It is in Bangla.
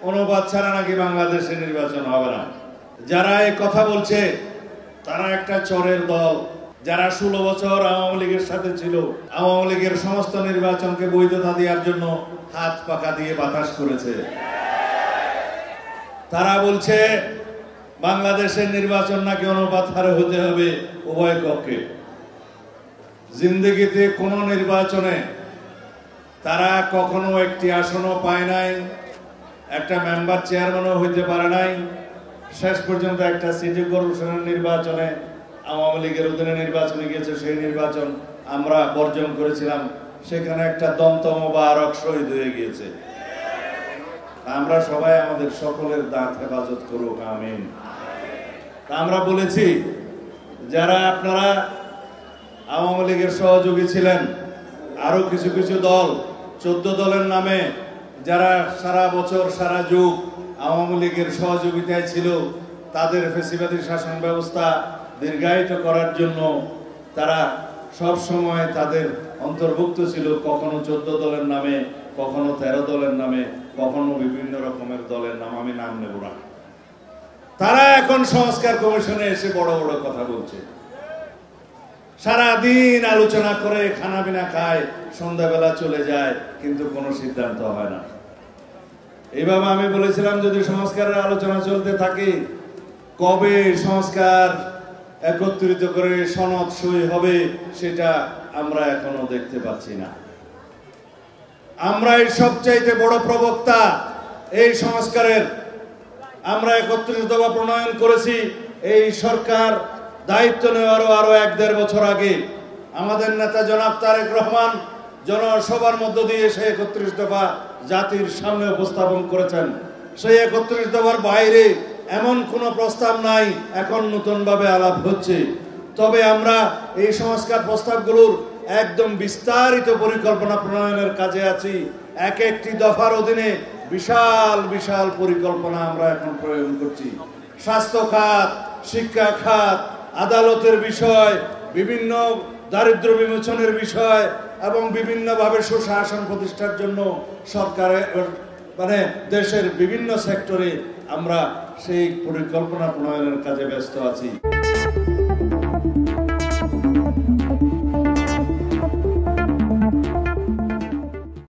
অনুবাদ ছাড়া নাকি বাংলাদেশে নির্বাচন হবে না। যারা এই কথা বলছে তারা একটা চোরের দল, যারা 16 বছর আওয়ামী লীগের সাথে ছিল, আওয়ামী লীগের সমস্ত নির্বাচনকে বৈধতা দেওয়ার জন্য হাত পাকা দিয়ে বাতাস করেছে। তারা বলছে বাংলাদেশের নির্বাচন নাকি অনুপাত হারে হতে হবে উভয় কক্ষে। জিন্দেগিতে কোনো নির্বাচনে তারা কখনো একটি আসনও পায় নাই, একটা মেম্বার চেয়ারম্যানও হইতে পারে নাই। শেষ পর্যন্ত একটা সিটি কর্পোরেশনের নির্বাচনে আওয়ামী লীগের অধীনে নির্বাচনে গিয়েছে, সেই নির্বাচন আমরা বর্জন করেছিলাম। সেখানে একটা দন্ত মোবারক শহীদ হয়ে গিয়েছে। আমরা সবাই আমাদের সকলের দাঁত হেফাজত করুক, আমিন। আমরা বলেছি যারা আপনারা আওয়ামী লীগের সহযোগী ছিলেন, আরো কিছু কিছু দল 14 দলের নামে যারা সারা বছর সারা যুগ আওয়ামী লীগের সহযোগিতায় ছিল, তাদের ফ্যাসিবাদী শাসন ব্যবস্থা দীর্ঘায়িত করার জন্য তারা সব সময় তাদের অন্তর্ভুক্ত ছিল, কখনো 14 দলের নামে, কখনো 13 দলের নামে, কখনো বিভিন্ন রকমের দলের নাম, আমি নাম নেব না। তারা এখন সংস্কার কমিশনে এসে বড় বড় কথা বলছে, সারাদিন আলোচনা করে খানা পিনা খায়, সন্ধ্যাবেলা চলে যায়, কিন্তু কোনো সিদ্ধান্ত হয় না। এইভাবে আমি বলেছিলাম যদি সংস্কারের আলোচনা চলতে থাকে, কবে সংস্কার একত্রিত করে সনদ সই হবে সেটা আমরা এখনো দেখতে পাচ্ছি না। আমরা এই সবচাইতে বড় প্রবক্তা এই সংস্কারের। আমরা 31 দফা প্রণয়ন করেছি। এই সরকার দায়িত্ব নেওয়ারও আরো 1-1.5 বছর আগে আমাদের নেতা জনাব তারেক রহমান জনসভার মধ্য দিয়ে সেই 31 দফা জাতির সামনে উপস্থাপন করেছেন। সেই 31 দফার বাইরে এমন কোনো প্রস্তাব নাই, এখন নতুনভাবে আলাপ হচ্ছে। তবে আমরা এই সংস্কার প্রস্তাবগুলোর একদম বিস্তারিত পরিকল্পনা প্রণয়নের কাজে আছি। এক একটি দফার অধীনে বিশাল বিশাল পরিকল্পনা আমরা এখন প্রয়োগ করছি। স্বাস্থ্য খাত, শিক্ষা খাত, আদালতের বিষয়, বিভিন্ন দারিদ্র বিমোচনের বিষয় এবং বিভিন্নভাবে সুশাসন প্রতিষ্ঠার জন্য সরকারের দেশের বিভিন্ন সেক্টরে আমরা সেই পরিকল্পনা প্রণয়নের কাজে ব্যস্ত আছি।